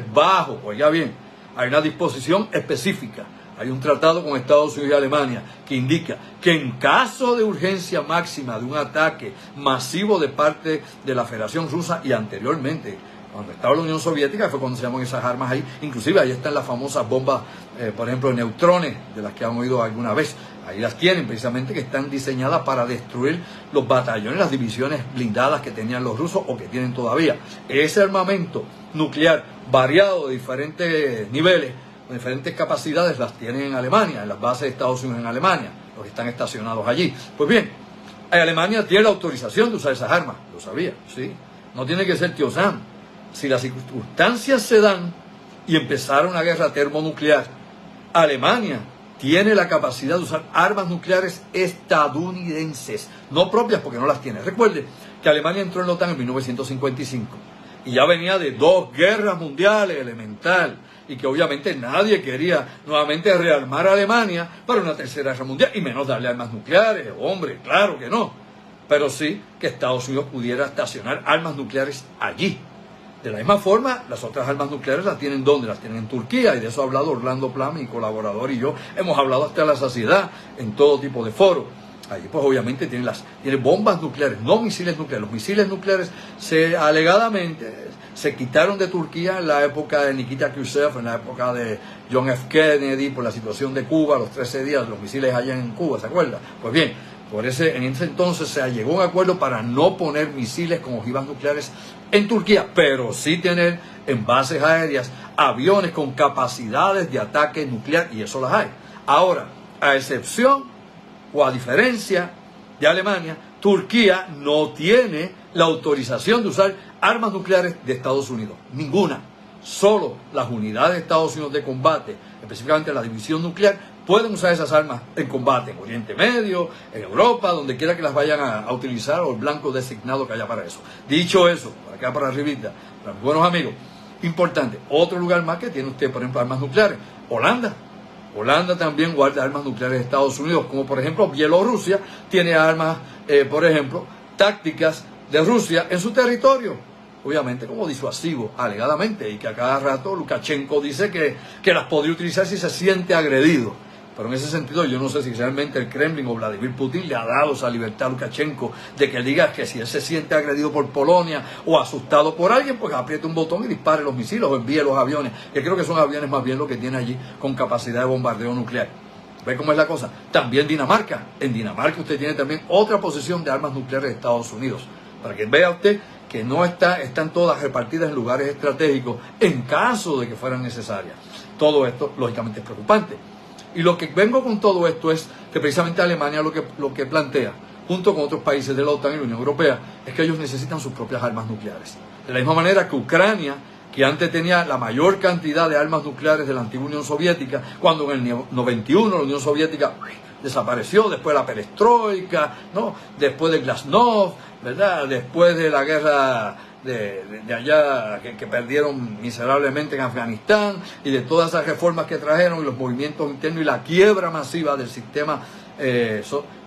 oiga bien, hay una disposición específica. Hay un tratado con Estados Unidos y Alemania que indica que en caso de urgencia máxima de un ataque masivo de parte de la Federación Rusa, y anteriormente, cuando estaba la Unión Soviética, fue cuando se llaman esas armas ahí, inclusive ahí están las famosas bombas, por ejemplo, de neutrones, de las que han oído alguna vez. Ahí las tienen precisamente, que están diseñadas para destruir los batallones, las divisiones blindadas que tenían los rusos o que tienen todavía. Ese armamento nuclear variado de diferentes niveles, con diferentes capacidades, las tienen en Alemania, en las bases de Estados Unidos en Alemania, los que están estacionados allí. Pues bien, Alemania tiene la autorización de usar esas armas, lo sabía, ¿sí? No tiene que ser tío Sam. Si las circunstancias se dan y empezara una guerra termonuclear, Alemania tiene la capacidad de usar armas nucleares estadounidenses, no propias porque no las tiene. Recuerde que Alemania entró en la OTAN en 1955 y ya venía de 2 guerras mundiales elemental, y que obviamente nadie quería nuevamente rearmar a Alemania para una tercera guerra mundial, y menos darle armas nucleares. Hombre, claro que no. Pero sí que Estados Unidos pudiera estacionar armas nucleares allí. De la misma forma, las otras armas nucleares las tienen ¿dónde? Las tienen en Turquía, y de eso ha hablado Orlando Plum, mi colaborador, y yo hemos hablado hasta la saciedad en todo tipo de foros. Allí pues obviamente tiene bombas nucleares, no misiles nucleares. Los misiles nucleares alegadamente se quitaron de Turquía en la época de Nikita Khrushchev, en la época de John F. Kennedy, por la situación de Cuba, los 13 días, los misiles allá en Cuba, ¿se acuerda? Pues bien, en ese entonces se llegó a un acuerdo para no poner misiles con ojivas nucleares en Turquía, pero sí tener en bases aéreas aviones con capacidades de ataque nuclear, y eso las hay. Ahora, a excepción o a diferencia de Alemania, Turquía no tiene la autorización de usar armas nucleares de Estados Unidos, ninguna. Solo las unidades de Estados Unidos de combate, específicamente la división nuclear, pueden usar esas armas en combate en Oriente Medio, en Europa, donde quiera que las vayan a utilizar, o el blanco designado que haya para eso. Dicho eso, para acá para arribita, para mis buenos amigos, importante, otro lugar más que tiene usted, por ejemplo, armas nucleares, Holanda. Holanda también guarda armas nucleares de Estados Unidos, como por ejemplo Bielorrusia tiene armas, por ejemplo, tácticas de Rusia en su territorio, obviamente como disuasivo, alegadamente, y que a cada rato Lukashenko dice que las podría utilizar si se siente agredido. Pero en ese sentido yo no sé si realmente el Kremlin o Vladimir Putin le ha dado esa libertad a Lukashenko de que diga que si él se siente agredido por Polonia o asustado por alguien, pues apriete un botón y dispare los misiles o envíe los aviones, que creo que son aviones más bien lo que tiene allí con capacidad de bombardeo nuclear. ¿Ve cómo es la cosa? También Dinamarca. En Dinamarca usted tiene también otra posición de armas nucleares de Estados Unidos. Para que vea usted que no están todas repartidas en lugares estratégicos en caso de que fueran necesarias. Todo esto, lógicamente, es preocupante. Y lo que vengo con todo esto es que precisamente Alemania lo que plantea, junto con otros países de la OTAN y la Unión Europea, es que ellos necesitan sus propias armas nucleares. De la misma manera que Ucrania, que antes tenía la mayor cantidad de armas nucleares de la antigua Unión Soviética, cuando en el 91 la Unión Soviética desapareció después de la perestroika, ¿no? Después de Glasnost, ¿verdad? Después de la guerra de allá que perdieron miserablemente en Afganistán, y de todas esas reformas que trajeron y los movimientos internos y la quiebra masiva del sistema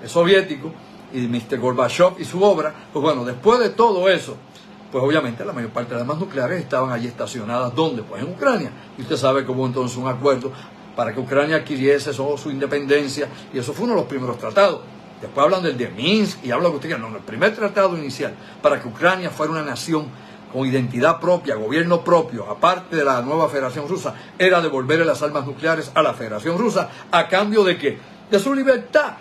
soviético, y Mr. Gorbachev y su obra. Pues bueno, después de todo eso, pues obviamente la mayor parte de las armas nucleares estaban allí estacionadas. ¿Dónde? Pues en Ucrania. Y usted sabe que hubo entonces un acuerdo para que Ucrania adquiriese su independencia, y eso fue uno de los primeros tratados. Después hablan del de Minsk y hablan que usted quiera. No, el primer tratado inicial para que Ucrania fuera una nación con identidad propia, gobierno propio, aparte de la nueva Federación Rusa, era devolverle las armas nucleares a la Federación Rusa. ¿A cambio de qué? De su libertad.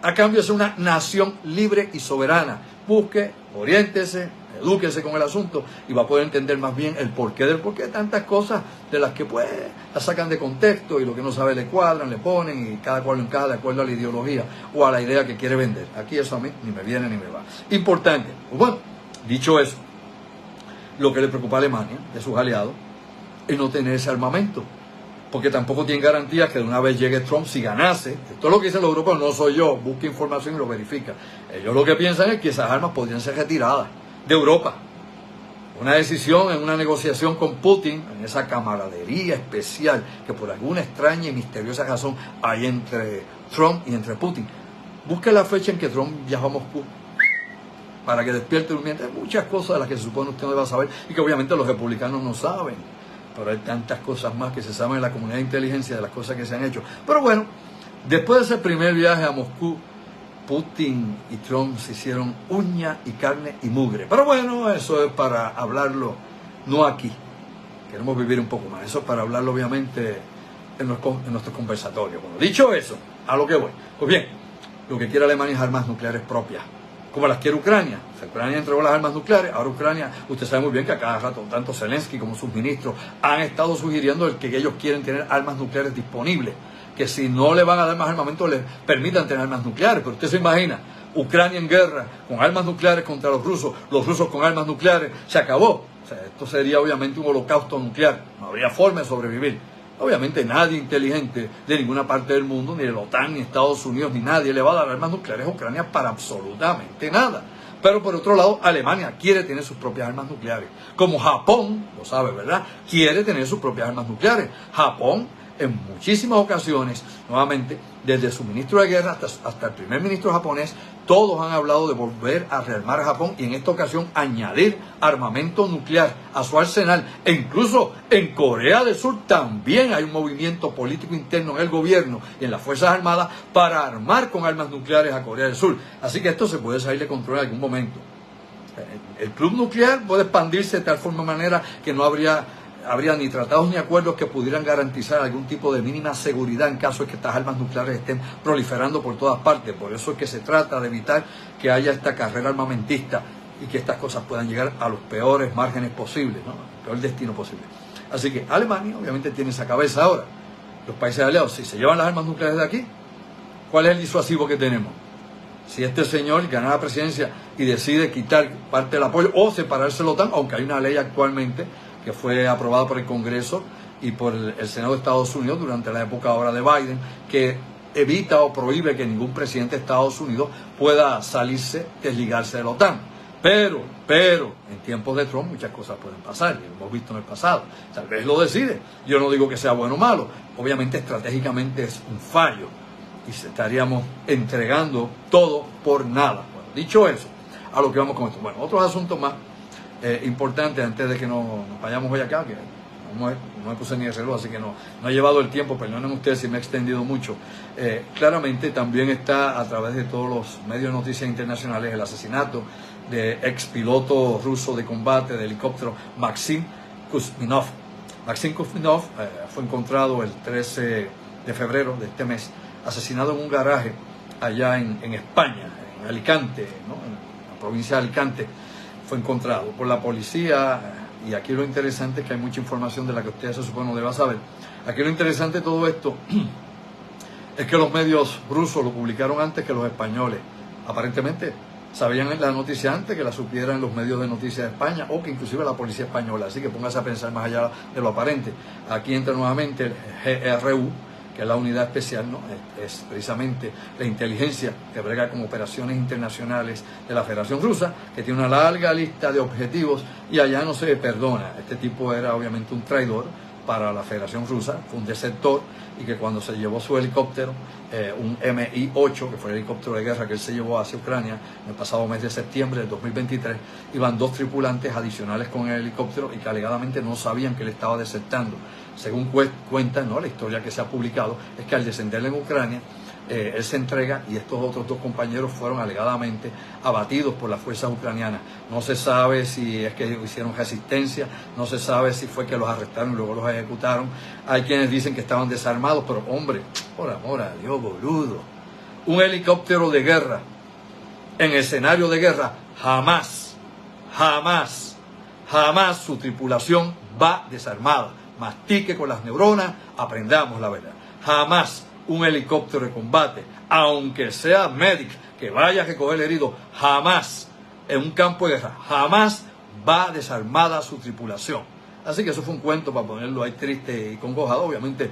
A cambio de ser una nación libre y soberana. Busque, oriéntese, edúquese con el asunto y va a poder entender más bien el porqué del porqué de tantas cosas de las que pues las sacan de contexto y lo que no sabe le cuadran, le ponen, y cada cual lo encaja de acuerdo a la ideología o a la idea que quiere vender. Aquí eso a mí ni me viene ni me va. Importante. Pues bueno, dicho eso, lo que le preocupa a Alemania, de sus aliados, es no tener ese armamento, porque tampoco tienen garantías que de una vez llegue Trump, si ganase. Esto es lo que dicen los europeos, no soy yo, busque información y lo verifica. Ellos lo que piensan es que esas armas podrían ser retiradas de Europa. Una decisión en una negociación con Putin, en esa camaradería especial que por alguna extraña y misteriosa razón hay entre Trump y entre Putin. Busque la fecha en que Trump viajó a Moscú para que despierte durmiente. Hay muchas cosas de las que se supone usted no va a saber y que obviamente los republicanos no saben, pero hay tantas cosas más que se saben en la comunidad de inteligencia de las cosas que se han hecho. Pero bueno, después de ese primer viaje a Moscú, Putin y Trump se hicieron uña y carne y mugre. Pero bueno, eso es para hablarlo, no aquí. Queremos vivir un poco más. Eso es para hablarlo obviamente en nuestros conversatorios. Bueno, dicho eso, a lo que voy. Pues bien, lo que quiere Alemania es armas nucleares propias, como las quiere Ucrania. O sea, Ucrania entregó las armas nucleares, ahora Ucrania, usted sabe muy bien que a cada rato, tanto Zelensky como sus ministros han estado sugiriendo que ellos quieren tener armas nucleares disponibles, que si no le van a dar más armamento les permitan tener armas nucleares. Pero usted se imagina, Ucrania en guerra con armas nucleares contra los rusos con armas nucleares, se acabó. O sea, esto sería obviamente un holocausto nuclear, no habría forma de sobrevivir. Obviamente nadie inteligente de ninguna parte del mundo, ni de la OTAN, ni Estados Unidos, ni nadie le va a dar armas nucleares a Ucrania para absolutamente nada. Pero por otro lado, Alemania quiere tener sus propias armas nucleares. Como Japón, lo sabe, ¿verdad? Quiere tener sus propias armas nucleares. Japón, en muchísimas ocasiones, nuevamente, desde su ministro de guerra hasta el primer ministro japonés, todos han hablado de volver a rearmar a Japón y en esta ocasión añadir armamento nuclear a su arsenal. E incluso en Corea del Sur también hay un movimiento político interno en el gobierno y en las Fuerzas Armadas para armar con armas nucleares a Corea del Sur. Así que esto se puede salir de control en algún momento. El club nuclear puede expandirse de tal manera que no habría ni tratados ni acuerdos que pudieran garantizar algún tipo de mínima seguridad en caso de que estas armas nucleares estén proliferando por todas partes. Por eso es que se trata de evitar que haya esta carrera armamentista y que estas cosas puedan llegar a los peores márgenes posibles, ¿no? El peor destino posible. Así que Alemania obviamente tiene esa cabeza ahora. Los países aliados, si se llevan las armas nucleares de aquí, ¿cuál es el disuasivo que tenemos? Si este señor gana la presidencia y decide quitar parte del apoyo o separarse de la OTAN, aunque hay una ley actualmente que fue aprobada por el Congreso y por el Senado de Estados Unidos durante la época ahora de Biden, que evita o prohíbe que ningún presidente de Estados Unidos pueda salirse, desligarse de la OTAN. Pero, en tiempos de Trump muchas cosas pueden pasar, y lo hemos visto en el pasado. Tal vez lo decide. Yo no digo que sea bueno o malo. Obviamente estratégicamente es un fallo y estaríamos entregando todo por nada. Bueno, dicho eso, a lo que vamos con esto. Bueno, otros asuntos más importante antes de que nos vayamos hoy acá, que no me puse ni el reloj, así que no he llevado el tiempo, perdonen ustedes si me he extendido mucho. Claramente también está a través de todos los medios de noticias internacionales el asesinato de ex piloto ruso de combate de helicóptero Maxim Kuzminov. Maxim Kuzminov fue encontrado el 13 de febrero de este mes, asesinado en un garaje allá en España, en Alicante, ¿no? En la provincia de Alicante. Fue encontrado por la policía, y aquí lo interesante es que hay mucha información de la que ustedes se supone no deban saber. Aquí lo interesante de todo esto es que los medios rusos lo publicaron antes que los españoles. Aparentemente sabían la noticia antes que la supieran los medios de noticias de España o que inclusive la policía española. Así que póngase a pensar más allá de lo aparente. Aquí entra nuevamente el GRU, que es la unidad especial, ¿no? Es precisamente la inteligencia que brega con operaciones internacionales de la Federación Rusa, que tiene una larga lista de objetivos y allá no se perdona. Este tipo era obviamente un traidor para la Federación Rusa, fue un desertor, y que cuando se llevó su helicóptero, un Mi-8, que fue el helicóptero de guerra que él se llevó hacia Ucrania en el pasado mes de septiembre del 2023, iban 2 tripulantes adicionales con el helicóptero y que alegadamente no sabían que él estaba desertando. Según cuenta, ¿no?, la historia que se ha publicado, es que al descender en Ucrania, él se entrega y estos otros 2 compañeros fueron alegadamente abatidos por las fuerzas ucranianas. No se sabe si es que hicieron resistencia, no se sabe si fue que los arrestaron y luego los ejecutaron. Hay quienes dicen que estaban desarmados, pero hombre, por amor a Dios, boludo, un helicóptero de guerra en escenario de guerra, jamás su tripulación va desarmada. Mastique con las neuronas, aprendamos la verdad. Jamás un helicóptero de combate, aunque sea medic, que vaya a recoger el herido, jamás en un campo de guerra, jamás va desarmada su tripulación. Así que eso fue un cuento para ponerlo ahí triste y congojado. Obviamente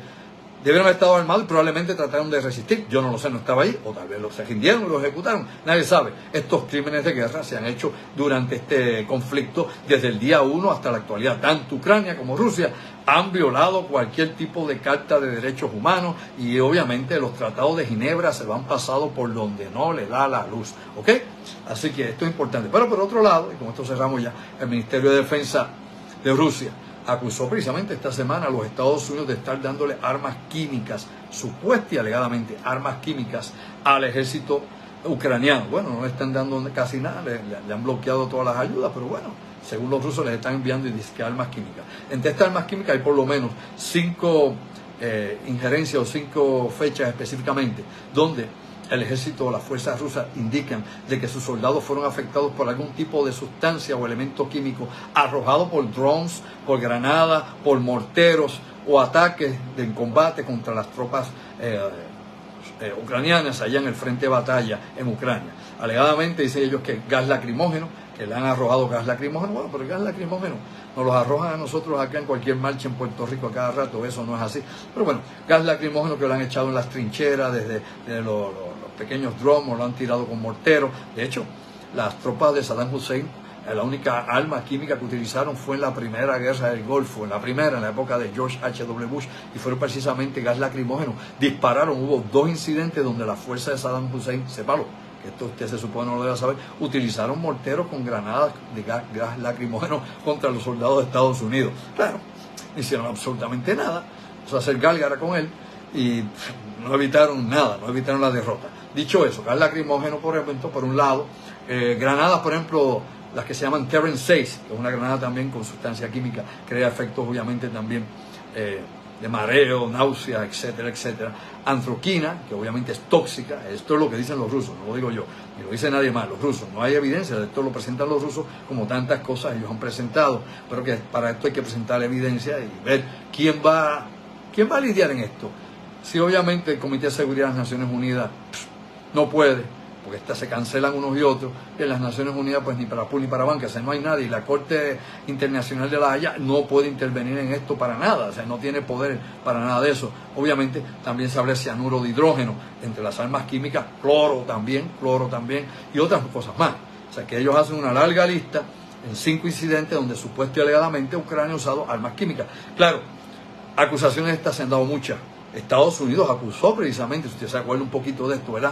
debieron haber estado armados y probablemente trataron de resistir. Yo no lo sé, no estaba ahí, o tal vez se rindieron y los ejecutaron. Nadie sabe. Estos crímenes de guerra se han hecho durante este conflicto desde el día 1 hasta la actualidad. Tanto Ucrania como Rusia han violado cualquier tipo de carta de derechos humanos y obviamente los tratados de Ginebra se lo han pasado por donde no le da la luz. ¿Ok? Así que esto es importante. Pero por otro lado, y con esto cerramos ya, el Ministerio de Defensa de Rusia acusó precisamente esta semana a los Estados Unidos de estar dándole armas químicas, supuestamente y alegadamente armas químicas al ejército ucraniano. Bueno, no le están dando casi nada, le han bloqueado todas las ayudas, pero bueno, según los rusos les están enviando y dicen que armas químicas. Entre estas armas químicas hay por lo menos 5 injerencias o 5 fechas específicamente donde el ejército o las fuerzas rusas indican de que sus soldados fueron afectados por algún tipo de sustancia o elemento químico arrojado por drones, por granadas, por morteros o ataques en combate contra las tropas ucranianas allá en el frente de batalla en Ucrania. Alegadamente dicen ellos que gas lacrimógeno, que le han arrojado gas lacrimógeno. Bueno, pero el gas lacrimógeno nos los arrojan a nosotros acá en cualquier marcha en Puerto Rico a cada rato, eso no es así. Pero bueno, gas lacrimógeno que lo han echado en las trincheras desde los pequeños drones, lo han tirado con morteros. De hecho, las tropas de Saddam Hussein, la única arma química que utilizaron fue en la primera guerra del Golfo, en la época de George H.W. Bush, y fueron precisamente gas lacrimógeno. Dispararon, hubo 2 incidentes donde la fuerza de Saddam Hussein se paró, que esto usted se supone no lo debe saber, utilizaron morteros con granadas de gas lacrimógeno contra los soldados de Estados Unidos. Claro, no hicieron absolutamente nada, o sea, hacer gálgara con él, y no evitaron nada, no evitaron la derrota. Dicho eso, gas lacrimógeno, por ejemplo, por un lado, granadas, por ejemplo, las que se llaman Terran 6, que es una granada también con sustancia química, crea efectos obviamente también de mareo, náusea, etcétera, etcétera. Antroquina, que obviamente es tóxica, esto es lo que dicen los rusos, no lo digo yo, ni lo dice nadie más, los rusos. No hay evidencia, de esto lo presentan los rusos, como tantas cosas ellos han presentado, pero que para esto hay que presentar evidencia y ver quién va a lidiar en esto. Si obviamente el Comité de Seguridad de las Naciones Unidas no puede, porque se cancelan unos y otros, y en las Naciones Unidas pues ni para pool ni para banca, o sea, no hay nadie, y la Corte Internacional de la Haya no puede intervenir en esto para nada, o sea, no tiene poder para nada de eso. Obviamente también se habla de cianuro de hidrógeno entre las armas químicas, cloro también, y otras cosas más. O sea, que ellos hacen una larga lista en 5 incidentes donde supuestamente y alegadamente Ucrania ha usado armas químicas. Claro, acusaciones estas se han dado muchas. Estados Unidos acusó precisamente, si usted se acuerda un poquito de esto, ¿verdad?,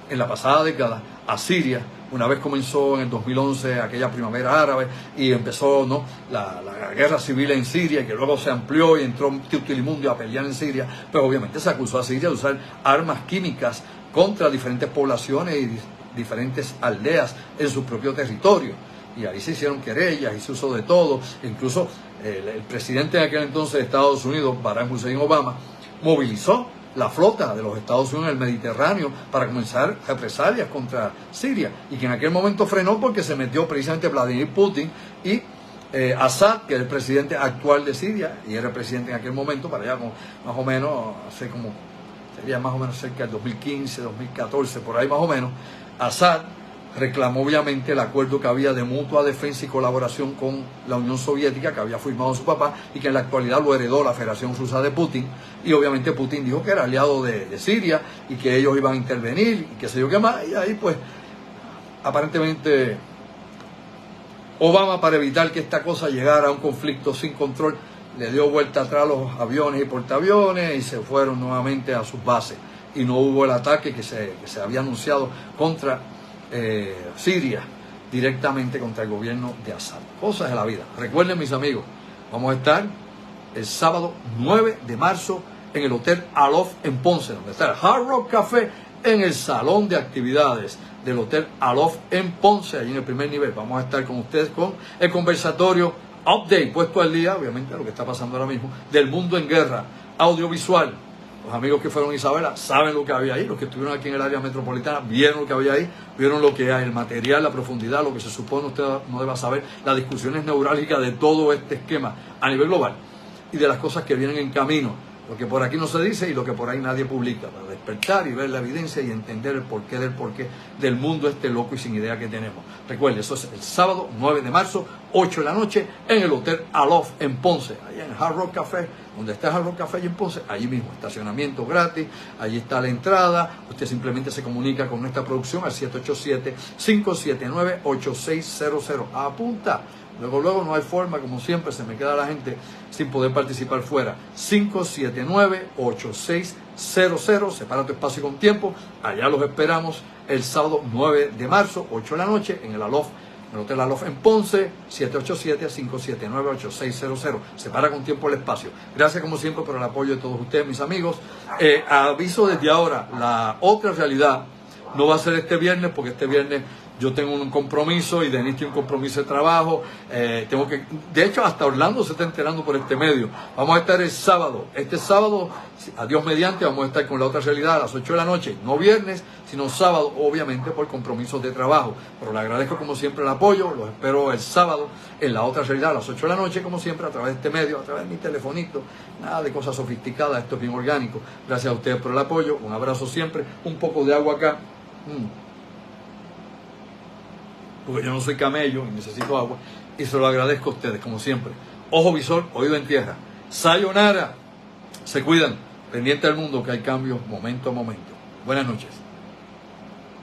en la pasada década, a Siria, una vez comenzó en el 2011 aquella primavera árabe y empezó, ¿no?, la guerra civil en Siria, y que luego se amplió y entró Tilimundio a pelear en Siria, pues obviamente se acusó a Siria de usar armas químicas contra diferentes poblaciones y diferentes aldeas en su propio territorio. Y ahí se hicieron querellas y se usó de todo. Incluso el presidente de aquel entonces de Estados Unidos, Barack Hussein Obama, movilizó la flota de los Estados Unidos en el Mediterráneo para comenzar represalias contra Siria, y que en aquel momento frenó porque se metió precisamente Vladimir Putin y Assad, que es el presidente actual de Siria, y era el presidente en aquel momento, para allá más o menos, sería más o menos cerca del 2015, 2014, por ahí más o menos. Assad reclamó obviamente el acuerdo que había de mutua defensa y colaboración con la Unión Soviética que había firmado su papá y que en la actualidad lo heredó la Federación Rusa de Putin, y obviamente Putin dijo que era aliado de Siria y que ellos iban a intervenir y qué sé yo qué más, y ahí pues aparentemente Obama, para evitar que esta cosa llegara a un conflicto sin control, le dio vuelta atrás a los aviones y portaaviones y se fueron nuevamente a sus bases, y no hubo el ataque que se había anunciado contra Siria, directamente contra el gobierno de Assad. Cosas de la vida. Recuerden, mis amigos, vamos a estar el sábado 9 de marzo en el Hotel Aloft en Ponce, donde está el Hard Rock Café, en el salón de actividades del Hotel Aloft en Ponce, allí en el primer nivel. Vamos a estar con ustedes con el conversatorio update, puesto al día, obviamente, lo que está pasando ahora mismo, del mundo en guerra, audiovisual. Los amigos que fueron a Isabela saben lo que había ahí, los que estuvieron aquí en el área metropolitana vieron lo que había ahí, vieron lo que hay, el material, la profundidad, lo que se supone usted no deba saber, las discusiones neurálgicas de todo este esquema a nivel global y de las cosas que vienen en camino, lo que por aquí no se dice y lo que por ahí nadie publica, para despertar y ver la evidencia y entender el porqué del mundo este loco y sin idea que tenemos. Recuerde, eso es el sábado 9 de marzo, 8 de la noche, en el Hotel Aloft en Ponce, allá en Hard Rock Café, donde está Hard Rock Café y en Ponce, allí mismo, estacionamiento gratis, allí está la entrada. Usted simplemente se comunica con nuestra producción al 787-579-8600. Apunta. Luego no hay forma, como siempre, se me queda la gente sin poder participar fuera. 579-8600, separa tu espacio con tiempo. Allá los esperamos el sábado 9 de marzo, 8 de la noche, en el Aloft, en el Hotel Aloft en Ponce, 787-579-8600. Separa con tiempo el espacio. Gracias como siempre por el apoyo de todos ustedes, mis amigos. Aviso desde ahora, la otra realidad no va a ser este viernes, porque este viernes yo tengo un compromiso y Denis tiene un compromiso de trabajo. De hecho, hasta Orlando se está enterando por este medio. Vamos a estar el sábado. Este sábado, a Dios mediante, vamos a estar con la otra realidad a las 8 de la noche. No viernes, sino sábado, obviamente por compromisos de trabajo. Pero le agradezco como siempre el apoyo. Los espero el sábado en la otra realidad a las 8 de la noche, como siempre, a través de este medio, a través de mi telefonito. Nada de cosas sofisticadas, esto es bien orgánico. Gracias a ustedes por el apoyo. Un abrazo siempre. Un poco de agua acá. Porque yo no soy camello y necesito agua, y se lo agradezco a ustedes, como siempre. Ojo visor, oído en tierra. Sayonara. Se cuidan. Pendiente del mundo, que hay cambios momento a momento. Buenas noches.